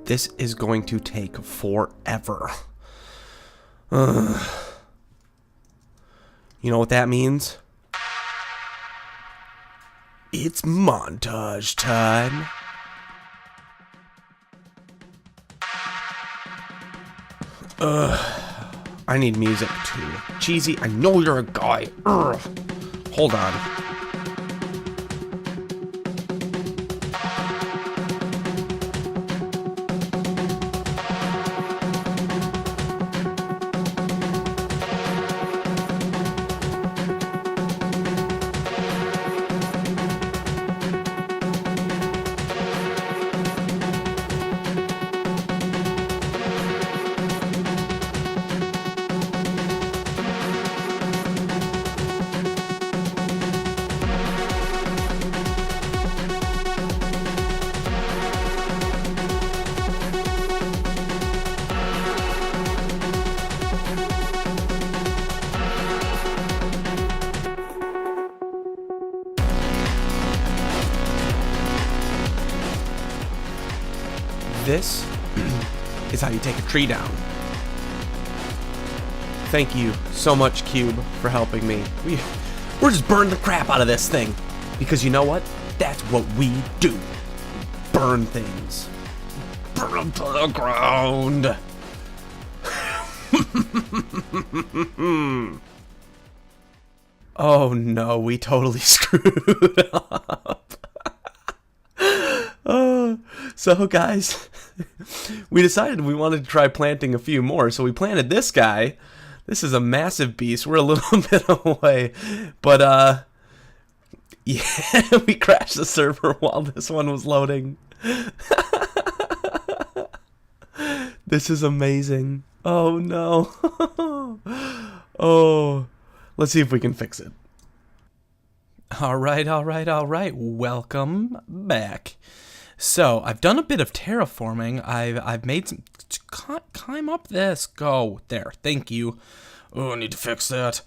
This is going to take forever. You know what that means? It's montage time. I need music too. Cheesy, I know you're a guy. Hold on. This is how you take a tree down. Thank you so much, Cube, for helping me. We're just burning the crap out of this thing. Because you know what? That's what we do. Burn things. Burn them to the ground. Oh no, we totally screwed up. So guys, we decided we wanted to try planting a few more, so we planted this guy. This is a massive beast. We're a little bit away, but yeah, we crashed the server while this one was loading. This is amazing. Oh no. Oh, let's see if we can fix it. All right. Welcome back. So I've done a bit of terraforming. I've made some. Climb up this. Go there. Thank you. Oh, I need to fix that.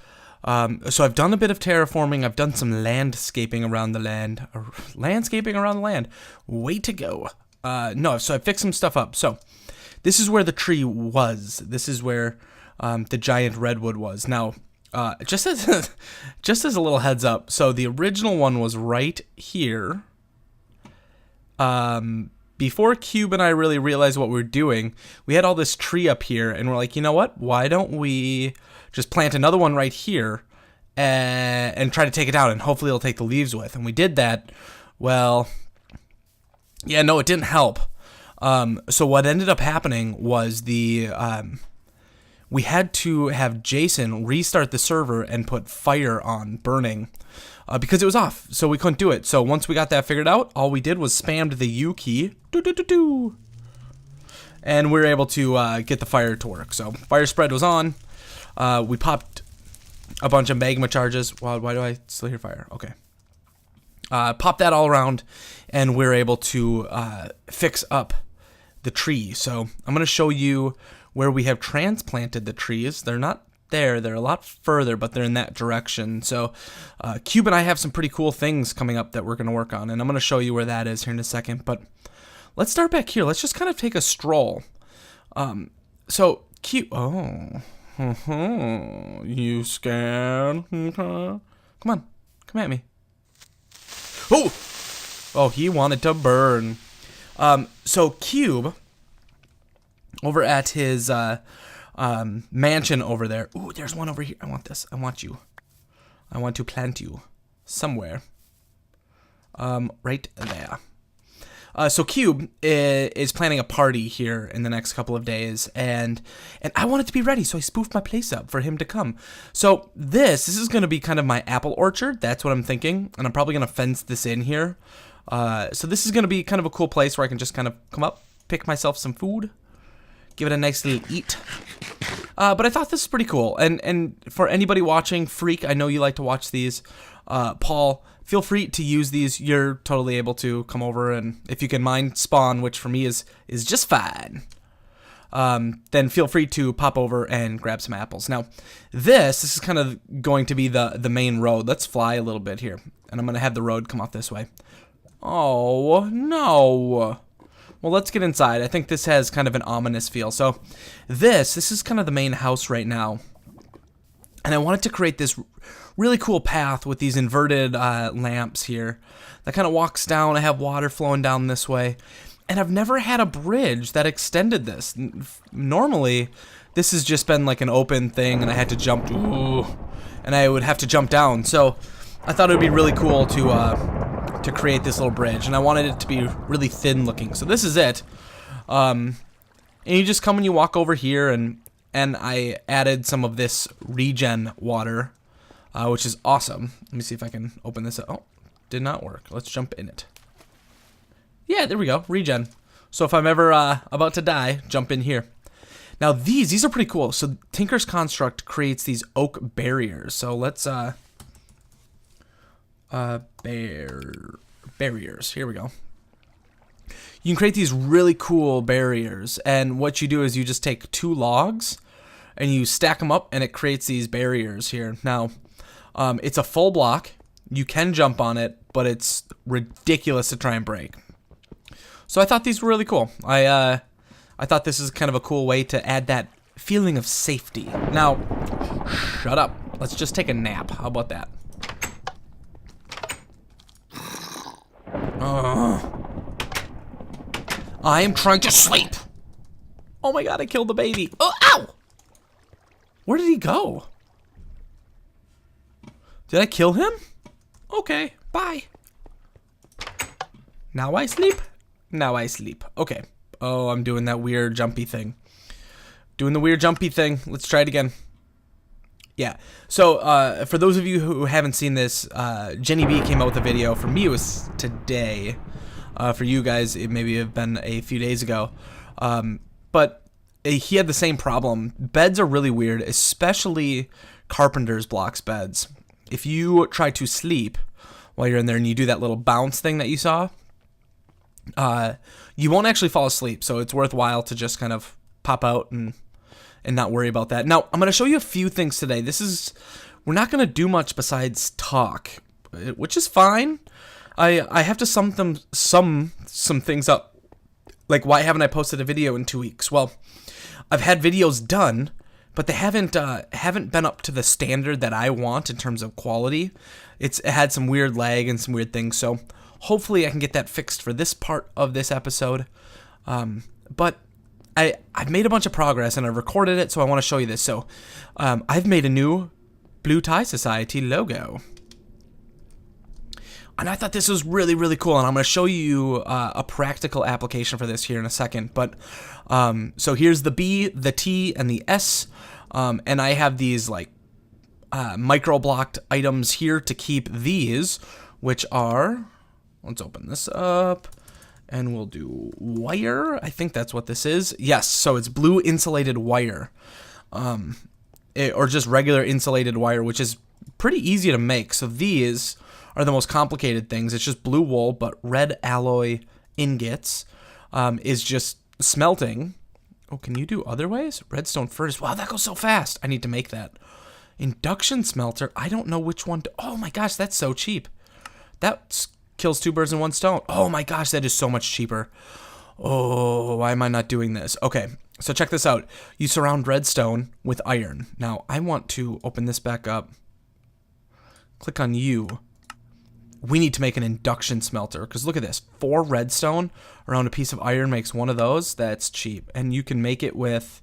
So I've done a bit of terraforming. I've done some landscaping around the land. Way to go. No, so I fixed some stuff up. So this is where the tree was. This is where the giant redwood was. Now, just as a little heads up. So the original one was right here. Before Cube and I really realized what we were doing, we had all this tree up here, and we're like, you know what? Why don't we just plant another one right here and try to take it down, and hopefully it'll take the leaves with. And we did that. Well, yeah, no, it didn't help. So what ended up happening was we had to have Jason restart the server and put fire on burning. Because it was off, so we couldn't do it. So once we got that figured out, all we did was spammed the U key, and we were able to get the fire to work. So fire spread was on. We popped a bunch of magma charges. Why do I still hear fire? Okay. Pop that all around, and we're able to fix up the tree. So I'm going to show you where we have transplanted the trees. They're not there. They're a lot further, but they're in that direction. So Cube and I have some pretty cool things coming up that we're going to work on, and I'm going to show you where that is here in a second. But let's start back here. Let's just kind of take a stroll. So Cube, you scared? Come on, come at me. Oh, he wanted to burn. So Cube, over at his mansion over there. Ooh, there's one over here. I want this. I want you. I want to plant you somewhere. Right there. So Cube is planning a party here in the next couple of days, and I want it to be ready, so I spoofed my place up for him to come. So this is going to be kind of my apple orchard. That's what I'm thinking, and I'm probably going to fence this in here. So this is going to be kind of a cool place where I can just kind of come up, pick myself some food, give it a nice little eat. But I thought this was pretty cool. And for anybody watching, Freak, I know you like to watch these. Paul, feel free to use these. You're totally able to come over, and if you can mine Spawn, which for me is just fine, then feel free to pop over and grab some apples. Now, this is kind of going to be the main road. Let's fly a little bit here, and I'm going to have the road come off this way. Oh, no. Well, let's get inside. I think this has kind of an ominous feel. So this is kind of the main house right now. And I wanted to create this really cool path with these inverted lamps here that kind of walks down. I have water flowing down this way. And I've never had a bridge that extended this. Normally, this has just been like an open thing and I had to jump. Ooh, and I would have to jump down. So I thought it would be really cool to create this little bridge, and I wanted it to be really thin looking. So this is it. And you just come and you walk over here, and I added some of this regen water, which is awesome. Let me see if I can open this up. Oh, did not work. Let's jump in it. Yeah, there we go. Regen. So if I'm ever about to die, jump in here. Now these are pretty cool. So Tinker's Construct creates these oak barriers. So let's barriers. Here we go. You can create these really cool barriers, and what you do is you just take 2 logs and you stack them up, and it creates these barriers here. Now, it's a full block. You can jump on it, but it's ridiculous to try and break. So I thought these were really cool. I thought this is kind of a cool way to add that feeling of safety. Now, shut up. Let's just take a nap. How about that? I am trying to sleep. Oh my god, I killed the baby. Oh, ow! Where did he go? Did I kill him? Okay, bye. Now I sleep. Now I sleep. Okay. Oh, I'm doing that weird jumpy thing. Doing the weird jumpy thing. Let's try it again. Yeah. So, for those of you who haven't seen this, Jenny B came out with a video. For me, it was today. For you guys, it maybe have been a few days ago. But he had the same problem. Beds are really weird, especially carpenter's blocks beds. If you try to sleep while you're in there and you do that little bounce thing that you saw, you won't actually fall asleep. So it's worthwhile to just kind of pop out and not worry about that. Now, I'm going to show you a few things today. We're not going to do much besides talk, which is fine. I have to sum some things up. Like, why haven't I posted a video in 2 weeks? Well, I've had videos done, but they haven't been up to the standard that I want in terms of quality. It had some weird lag and some weird things, so hopefully I can get that fixed for this part of this episode. But I've made a bunch of progress, and I've recorded it, so I want to show you this. So I've made a new Blue Tie Society logo. And I thought this was really, really cool, and I'm going to show you a practical application for this here in a second. But so here's the B, the T, and the S, and I have these like micro-blocked items here to keep these, which are, let's open this up, and we'll do wire. I think that's what this is. Yes, so it's blue insulated wire, or just regular insulated wire, which is pretty easy to make. So these are the most complicated things. It's just blue wool, but red alloy ingots is just smelting. Oh, can you do other ways? Redstone furnace. Wow, that goes so fast. I need to make that. Induction smelter. I don't know which one to... Oh my gosh, that's so cheap. That kills 2 birds in 1 stone. Oh my gosh, that is so much cheaper. Oh, why am I not doing this? Okay, so check this out. You surround redstone with iron. Now, I want to open this back up. Click on you. We need to make an induction smelter, because look at this. 4 redstone around a piece of iron makes 1 of those. That's cheap. And you can make it with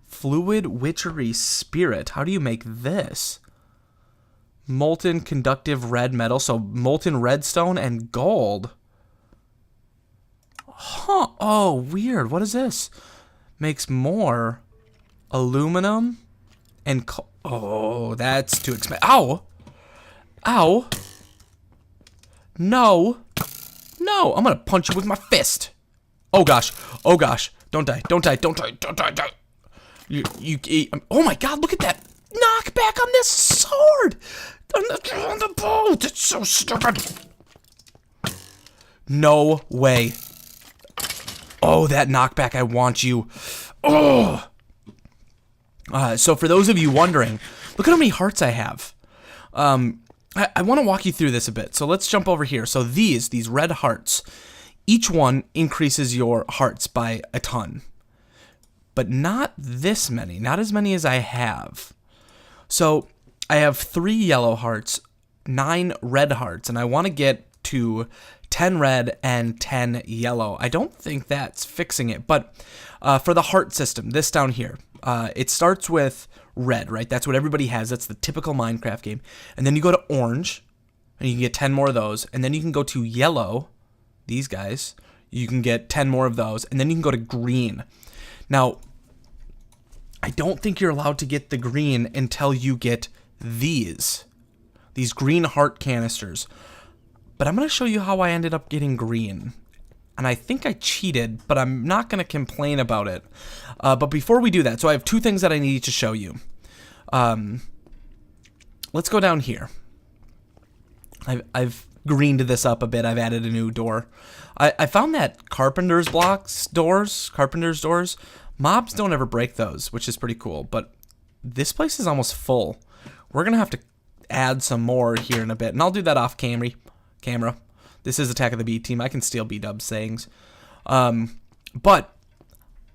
fluid witchery spirit. How do you make this? Molten conductive red metal. So molten redstone and gold. Huh. Oh, weird. What is this? Makes more aluminum and... Oh, that's too expensive. Ow! Ow. No. No, I'm gonna punch you with my fist. Oh gosh. Oh gosh. Don't die. Don't die. Don't die. Don't die. You oh my god, look at that knockback on this sword. On the bow. That's so stupid. No way. Oh, that knockback. I want you. Oh. So for those of you wondering, look at how many hearts I have. I want to walk you through this a bit. So let's jump over here. So these red hearts, Each one increases your hearts by a ton, but not this many, not as many as I have. So I have 3 yellow hearts, 9 red hearts, and I want to get to 10 red and 10 yellow. I don't think that's fixing it, but for the heart system, this down here, it starts with red, right? That's what everybody has. That's the typical Minecraft game. And then you go to orange, and you can get 10 more of those. And then you can go to yellow, these guys. You can get 10 more of those. And then you can go to green. Now, I don't think you're allowed to get the green until you get these green heart canisters. But I'm going to show you how I ended up getting green. And I think I cheated, but I'm not going to complain about it. But before we do that, so I have 2 things that I need to show you. Let's go down here. I've greened this up a bit. I've added a new door. I found that carpenter's doors, mobs don't ever break those, which is pretty cool. But this place is almost full. We're going to have to add some more here in a bit. And I'll do that off camera. This is Attack of the B Team. I can steal B-Dub's sayings. But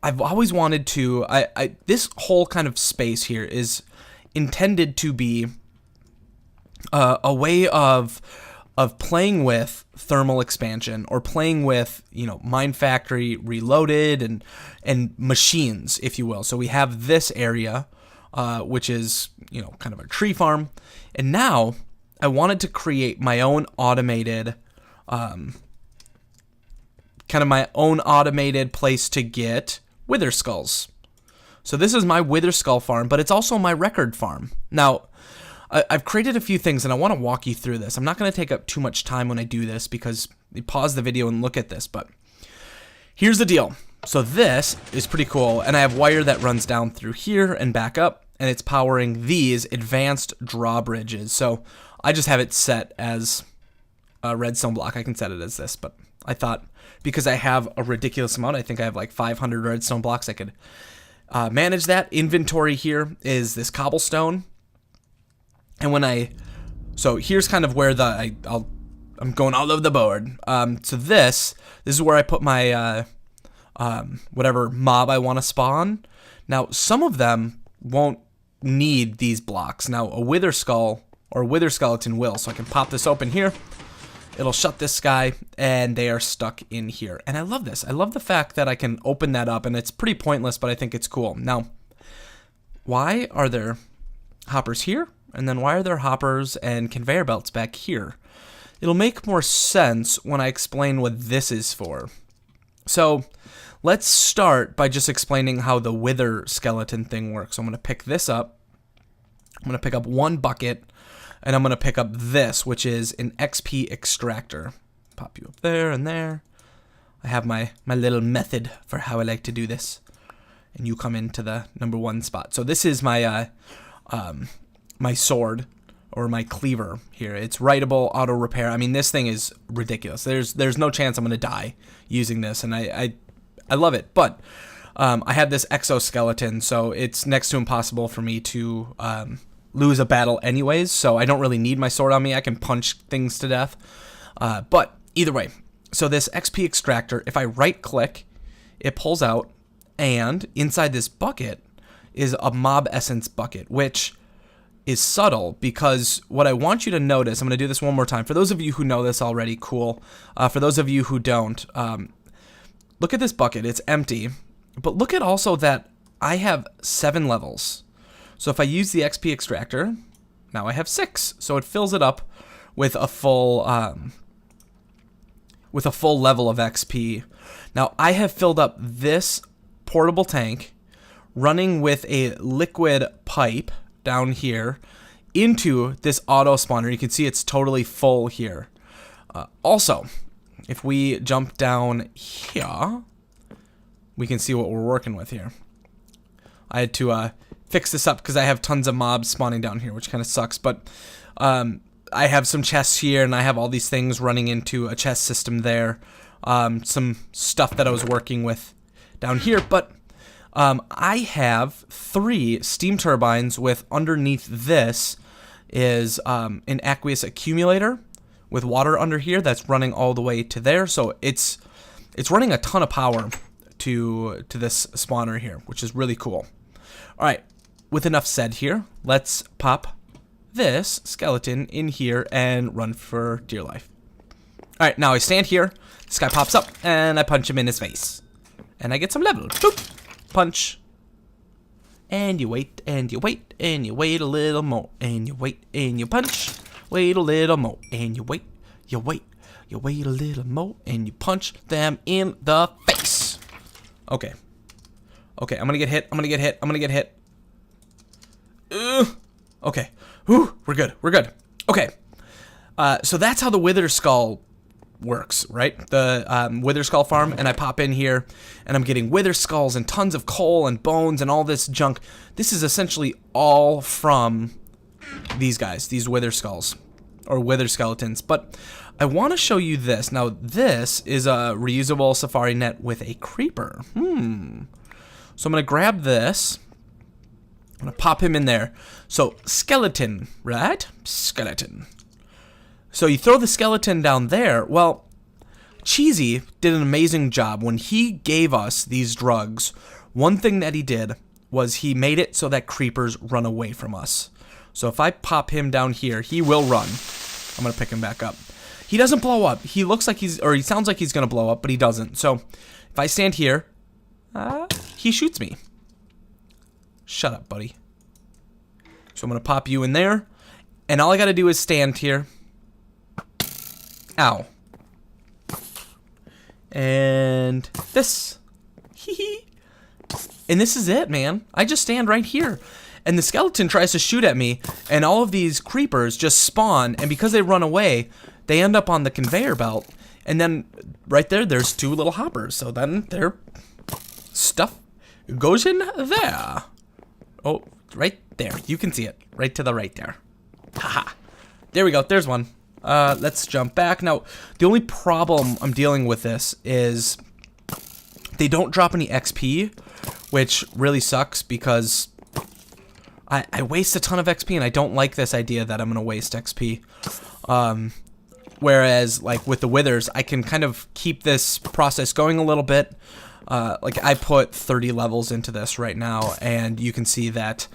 I've always wanted to... this whole kind of space here is intended to be a way of playing with thermal expansion, or playing with, Mine Factory Reloaded and machines, if you will. So we have this area, which is, kind of a tree farm. And now I wanted to create my own automated, place to get wither skulls. So this is my wither skull farm, but it's also my record farm. Now, I've created a few things, and I want to walk you through this. I'm not going to take up too much time when I do this, because you pause the video and look at this, but here's the deal. So this is pretty cool, and I have wire that runs down through here and back up, and it's powering these advanced drawbridges. So I just have it set as a redstone block. I can set it as this, but I thought because I have a ridiculous amount, I think I have like 500 redstone blocks, I could manage that. Inventory here is this cobblestone. And so here's kind of where I'm going all over the board. So this is where I put my whatever mob I want to spawn. Now some of them won't need these blocks. Now a wither skull or wither skeleton will. So I can pop this open here. It'll shut this guy, and they are stuck in here. And I love this. I love the fact that I can open that up, and it's pretty pointless, but I think it's cool. Now, why are there hoppers here? And then why are there hoppers and conveyor belts back here? It'll make more sense when I explain what this is for. So let's start by just explaining how the wither skeleton thing works. So I'm going to pick this up. I'm going to pick up 1 bucket, and I'm going to pick up this, which is an XP extractor. Pop you up there and there. I have my little method for how I like to do this. And you come into the number 1 spot. So this is my my sword, or my cleaver here. It's writable, auto repair. I mean, this thing is ridiculous. There's no chance I'm gonna die using this, and I love it. But I have this exoskeleton, so it's next to impossible for me to lose a battle anyways. So I don't really need my sword on me. I can punch things to death. But either way, so this XP extractor, if I right click, it pulls out, and inside this bucket is a mob essence bucket, which is subtle, because what I want you to notice, I'm going to do this one more time. For those of you who know this already, cool. For those of you who don't, look at this bucket. It's empty, but look at also that I have 7 levels. So if I use the XP extractor, now I have 6. So it fills it up with a full level of XP. Now I have filled up this portable tank running with a liquid pipe down here into this auto spawner. You can see it's totally full here. Also, if we jump down here, we can see what we're working with here. I had to fix this up because I have tons of mobs spawning down here, which kind of sucks, but I have some chests here, and I have all these things running into a chest system there. Some stuff that I was working with down here, but I have 3 steam turbines with underneath this is an aqueous accumulator with water under here that's running all the way to there. So it's it's running a ton of power to this spawner here, which is really cool. All right, with enough said here, let's pop this skeleton in here and run for dear life. All right, now I stand here, this guy pops up, and I punch him in his face. And I get some level. Boop. Punch. And you wait, and you wait, and you wait a little more. And you wait, and you punch. Wait a little more. And you wait, you wait, you wait a little more. And you punch them in the face. Okay. Okay, I'm gonna get hit, I'm gonna get hit, I'm gonna get hit. Okay. Whew, we're good, we're good. Okay. So that's how the Wither Skull works, right? The Wither Skull farm, and I pop in here, and I'm getting Wither Skulls and tons of coal and bones and all this junk. This is essentially all from these guys, these Wither Skulls, or Wither Skeletons. But I want to show you this. Now, this is a reusable safari net with a creeper. So I'm going to grab this. I'm going to pop him in there. So, skeleton, right? Skeleton. So you throw the skeleton down there. Well, Cheesy did an amazing job. When he gave us these drugs, one thing that he did was he made it so that creepers run away from us. So if I pop him down here, he will run. I'm going to pick him back up. He doesn't blow up. He looks like he's, or he sounds like he's going to blow up, but he doesn't. So if I stand here, he shoots me. Shut up, buddy. So I'm going to pop you in there. And all I got to do is stand here. Ow. And this. And this is it, man. I just stand right here. And the skeleton tries to shoot at me, and all of these creepers just spawn, and because they run away, they end up on the conveyor belt. And then right there, there's two little hoppers. So then their stuff goes in there. Oh, right there. You can see it. Right to the right there. Haha. There we go. There's one. Let's jump back. Now, the only problem I'm dealing with this is they don't drop any XP, which really sucks because I waste a ton of XP, and I don't like this idea that I'm going to waste XP. Whereas, like, with the Withers, I can kind of keep this process going a little bit. Like, I put 30 levels into this right now, and you can see that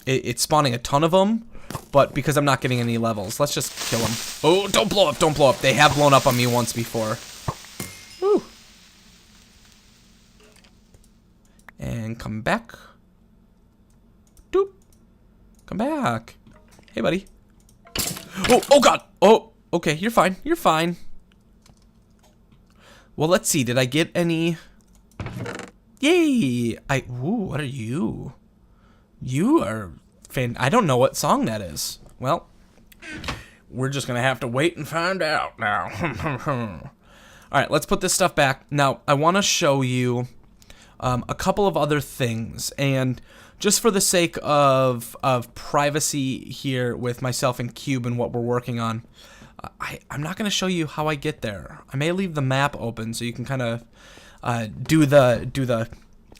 it's spawning a ton of them. But because I'm not getting any levels, let's just kill them. Oh, don't blow up, don't blow up. They have blown up on me once before. Woo. And come back. Doop. Come back. Hey, buddy. Oh God. Oh, okay, you're fine. You're fine. Well, let's see. Did I get any? Yay. Ooh, what are you? You are... I don't know what song that is. Well, we're just gonna have to wait and find out now. Alright, let's put this stuff back. Now, I want to show you a couple of other things, and just for the sake of privacy here with myself and Cube and what we're working on, I'm not gonna show you how I get there. I may leave the map open so you can kind of do the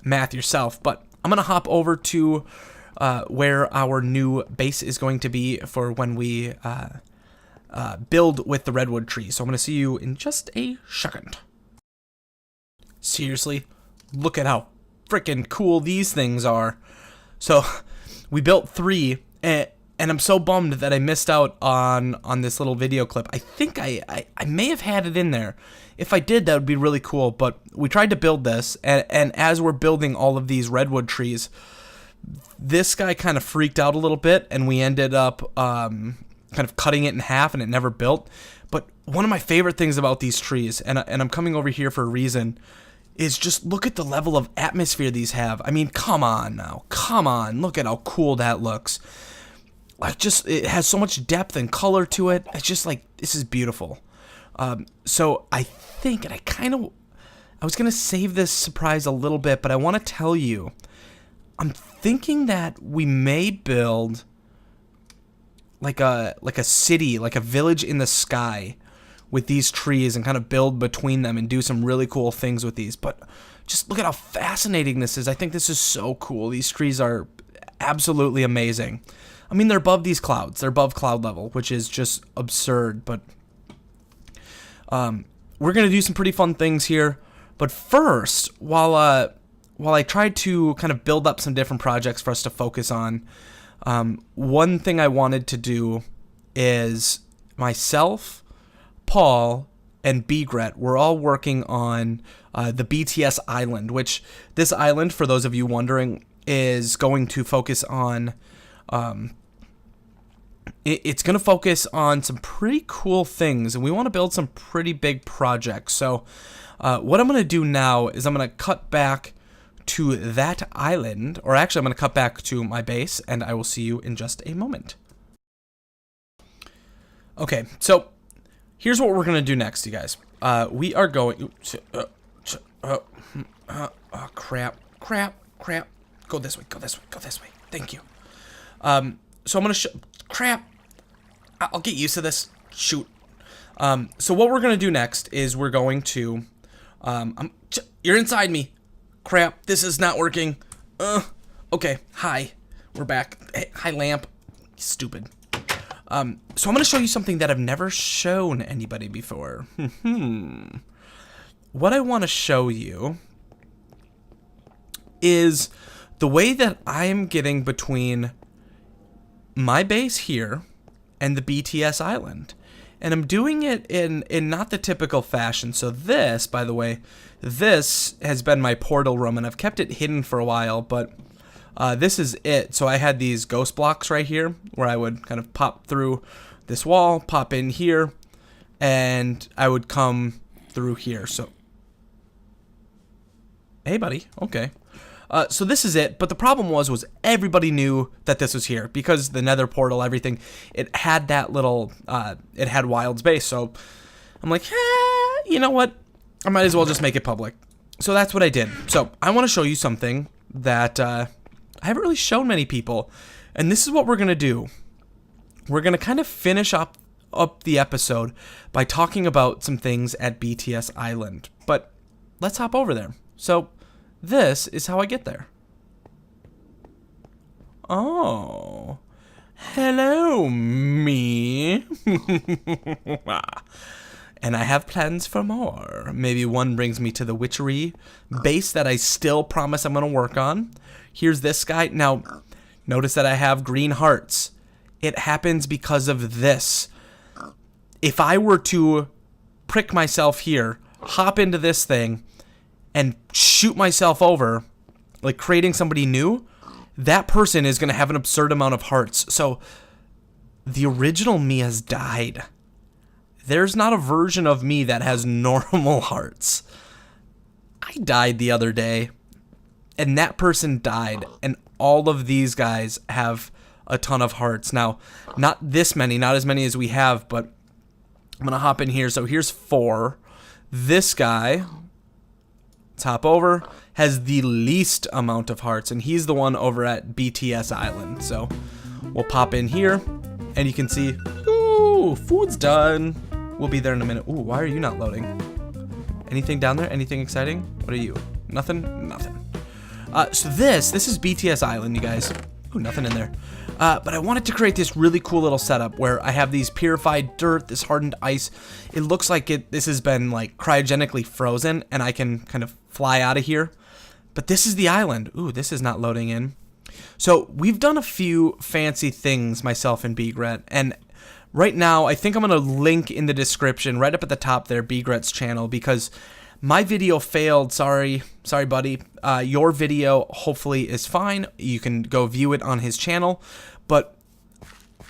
math yourself, but I'm gonna hop over to where our new base is going to be for when we build with the redwood tree. So I'm going to see you in just a second. Seriously, look at how freaking cool these things are. So we built 3, and I'm so bummed that I missed out on this little video clip. I think I may have had it in there. If I did, that would be really cool. But we tried to build this, and as we're building all of these redwood trees, this guy kind of freaked out a little bit, and we ended up kind of cutting it in half, and it never built. But one of my favorite things about these trees, and I'm coming over here for a reason, is just look at the level of atmosphere these have. I mean, come on now. Come on. Look at how cool that looks. Like, just, it has so much depth and color to it. It's just like, this is beautiful. So I think, and I was going to save this surprise a little bit, but I want to tell you, I'm thinking that we may build like a city, like a village in the sky with these trees, and kind of build between them and do some really cool things with these. But just look at how fascinating this is. I think this is so cool. These trees are absolutely amazing. I mean, they're above these clouds. They're above cloud level, which is just absurd. But we're gonna do some pretty fun things here. But first, while I tried to kind of build up some different projects for us to focus on, one thing I wanted to do is myself, Paul, and Begret, we're all working on the BTS Island, which this island, for those of you wondering, is going to focus on, it's going to focus on some pretty cool things, and we want to build some pretty big projects. So what I'm going to do now is I'm going to cut back to that island, or actually I'm going to cut back to my base, and I will see you in just a moment. Okay, so here's what we're going to do next, you guys. We are going... crap. Go this way. Thank you. So I'm going to crap. I'll get used to this. Shoot. So what we're going to do next is we're going to... you're inside me. Crap, this is not working. Okay, hi. We're back. Hey, hi, lamp. Stupid. So I'm going to show you something that I've never shown anybody before. What I want to show you is the way that I'm getting between my base here and the BTS Island. And I'm doing it in not the typical fashion. So this, by the way, this has been my portal room, and I've kept it hidden for a while, but this is it. So I had these ghost blocks right here where I would kind of pop through this wall, pop in here, and I would come through here. So, hey, buddy. Okay. So this is it, but the problem was everybody knew that this was here because the nether portal, everything, it had that little, it had wild space. So I'm like, you know what? I might as well just make it public. So that's what I did. So I want to show you something that I haven't really shown many people, and this is what we're going to do. We're going to kind of finish up the episode by talking about some things at BTS Island, but let's hop over there. So this is how I get there. Oh, hello, me. And I have plans for more. Maybe one brings me to the witchery base that I still promise I'm going to work on. Here's this guy. Now, notice that I have green hearts. It happens because of this. If I were to prick myself here, hop into this thing, and shoot myself over, like creating somebody new, that person is going to have an absurd amount of hearts. So the original me has died. There's not a version of me that has normal hearts. I died the other day, and that person died, and all of these guys have a ton of hearts. Now, not this many, not as many as we have, but I'm going to hop in here. So here's 4. This guy... hop over, has the least amount of hearts, and he's the one over at BTS Island. So we'll pop in here, and you can see, ooh, food's done. We'll be there in a minute. Ooh, why are you not loading? Anything down there? Anything exciting? What are you? Nothing? Nothing. So this is BTS Island, you guys. Ooh, nothing in there. But I wanted to create this really cool little setup where I have these purified dirt, this hardened ice. It looks like this has been like cryogenically frozen, and I can kind of fly out of here. But this is the island. Ooh, this is not loading in. So we've done a few fancy things, myself and Begret, and right now I think I'm going to link in the description right up at the top there Begret's channel, because my video failed. Sorry, buddy. Your video hopefully is fine. You can go view it on his channel. But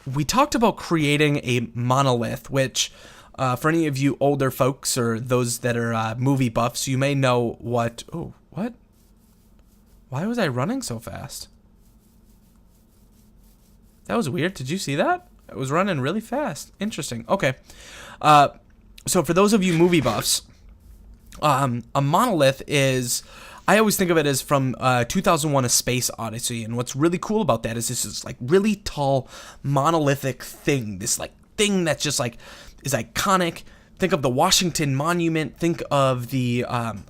we talked about creating a monolith, which for any of you older folks or those that are movie buffs, you may know what... Oh, what? Why was I running so fast? That was weird. Did you see that? I was running really fast. Interesting. Okay. So for those of you movie buffs... a monolith is, I always think of it as from 2001: A Space Odyssey, and what's really cool about that is this is like really tall monolithic thing, this like thing that's just like is iconic. Think of the Washington Monument, think of the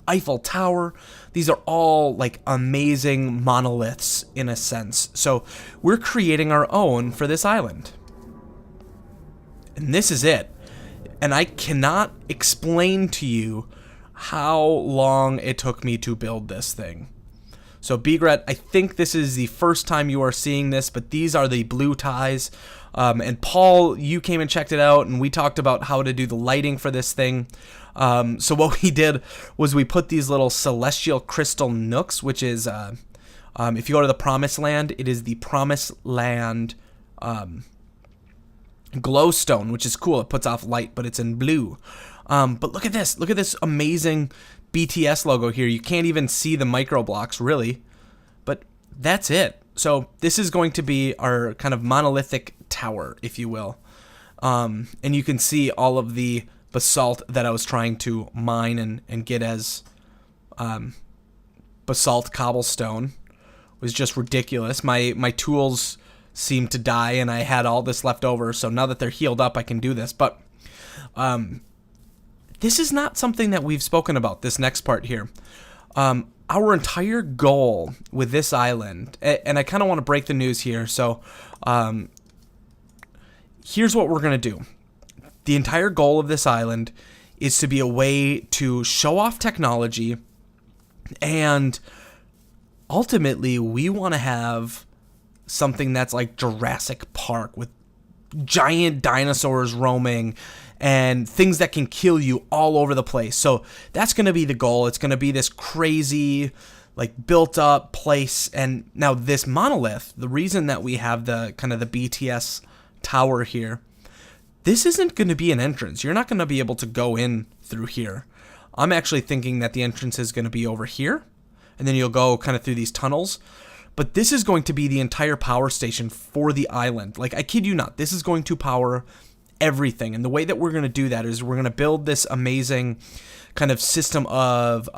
Eiffel Tower. These are all like amazing monoliths in a sense. So we're creating our own for this island, and this is it. And I cannot explain to you how long it took me to build this thing. So Begret, I think this is the first time you are seeing this, but these are the blue ties. And Paul, you came and checked it out, and we talked about how to do the lighting for this thing. So what we did was we put these little celestial crystal nooks, which is, if you go to the Promised Land, it is the Promised Land glowstone, which is cool. It puts off light, but it's in blue. But look at this. Look at this amazing BTS logo here. You can't even see the micro blocks, really. But that's it. So this is going to be our kind of monolithic tower, if you will. And you can see all of the basalt that I was trying to mine and get as basalt cobblestone. It was just ridiculous. My tools seemed to die, and I had all this left over. So now that they're healed up, I can do this. But this is not something that we've spoken about, this next part here. Our entire goal with this island, and I kind of want to break the news here, so here's what we're going to do. The entire goal of this island is to be a way to show off technology, and ultimately we want to have something that's like Jurassic Park with giant dinosaurs roaming and things that can kill you all over the place. So that's going to be the goal. It's going to be this crazy, like, built up place. And now this monolith, the reason that we have the kind of the BTS tower here, this isn't going to be an entrance. You're not going to be able to go in through here. I'm actually thinking that the entrance is going to be over here, and then you'll go kind of through these tunnels. But this is going to be the entire power station for the island. Like, I kid you not, this is going to power everything. And the way that we're going to do that is we're going to build this amazing kind of system of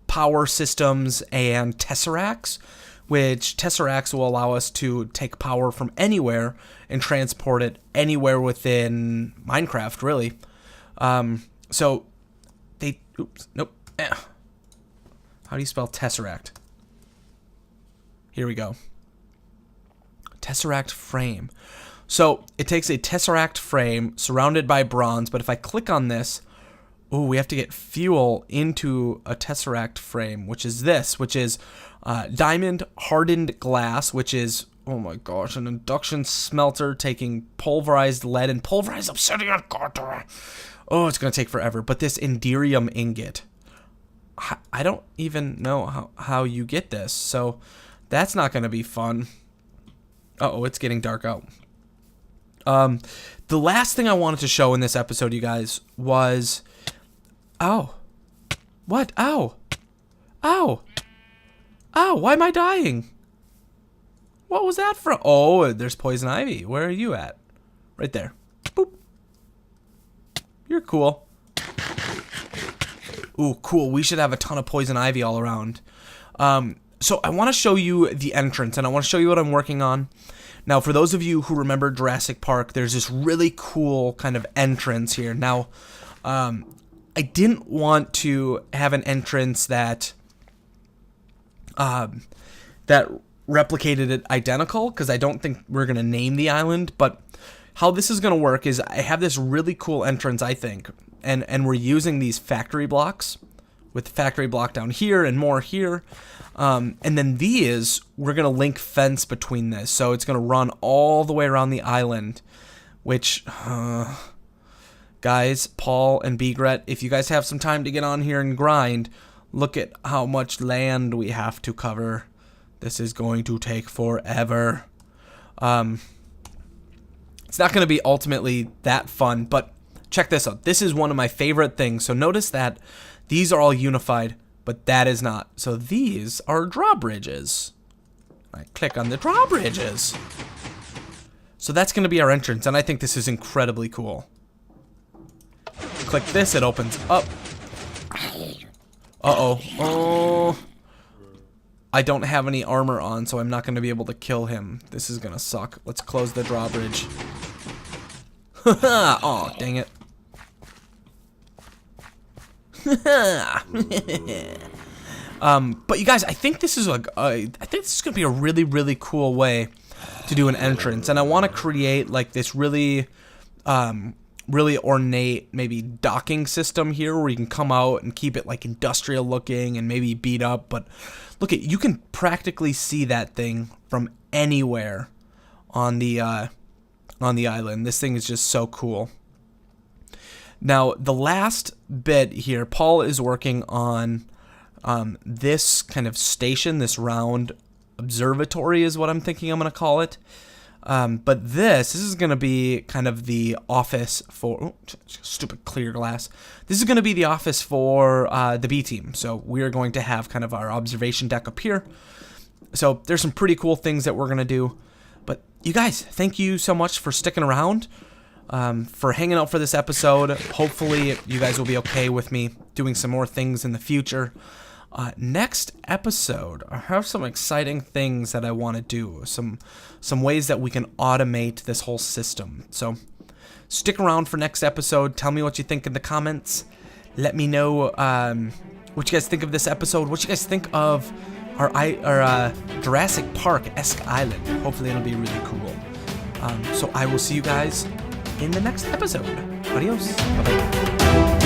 power systems and tesseracts, which tesseracts will allow us to take power from anywhere and transport it anywhere within Minecraft, really. So they, oops, nope. How do you spell tesseract? Here we go. Tesseract frame. So it takes a tesseract frame surrounded by bronze, but if I click on this, oh, we have to get fuel into a tesseract frame, which is this, which is diamond hardened glass, which is, oh my gosh, an induction smelter taking pulverized lead and pulverized obsidian. Oh, it's going to take forever. But this inderium ingot, I don't even know how you get this, so that's not going to be fun. Uh-oh, it's getting dark out. The last thing I wanted to show in this episode, you guys, was... Ow. What? Ow. Ow. Ow, why am I dying? What was that from? Oh, there's poison ivy. Where are you at? Right there. Boop. You're cool. Ooh, cool. We should have a ton of poison ivy all around. So I want to show you the entrance, and I want to show you what I'm working on. Now, for those of you who remember Jurassic Park, there's this really cool kind of entrance here. Now, I didn't want to have an entrance that replicated it identical, because I don't think we're going to name the island. But how this is going to work is I have this really cool entrance, I think, and we're using these factory blocks, with the factory block down here and more here. And then these, we're going to link fence between this. So it's going to run all the way around the island, which, guys, Paul and Begret, if you guys have some time to get on here and grind, look at how much land we have to cover. This is going to take forever. It's not going to be ultimately that fun, but check this out. This is one of my favorite things. So notice that these are all unified, but that is not. So these are drawbridges. I click on the drawbridges. So that's going to be our entrance, and I think this is incredibly cool. Click this, it opens up. Uh-oh. Oh. I don't have any armor on, so I'm not going to be able to kill him. This is going to suck. Let's close the drawbridge. Oh, dang it. But you guys, I think this is I think this is gonna be a really, really cool way to do an entrance, and I want to create like this really really ornate, maybe docking system here where you can come out and keep it like industrial looking and maybe beat up. But look at, you can practically see that thing from anywhere on the island. This thing is just so cool. Now, the last bit here, Paul is working on this kind of station, this round observatory is what I'm thinking I'm going to call it. But this is going to be kind of the office for, stupid clear glass. This is going to be the office for the B team. So we're going to have kind of our observation deck up here. So there's some pretty cool things that we're going to do. But you guys, thank you so much for sticking around, for hanging out for this episode. Hopefully you guys will be okay with me doing some more things in the future. Next episode, I have some exciting things that I want to do. Some ways that we can automate this whole system. So stick around for next episode. Tell me what you think in the comments. Let me know what you guys think of this episode. What you guys think of our Jurassic Park-esque island. Hopefully it'll be really cool. So I will see you guys in the next episode. Adios. Bye-bye.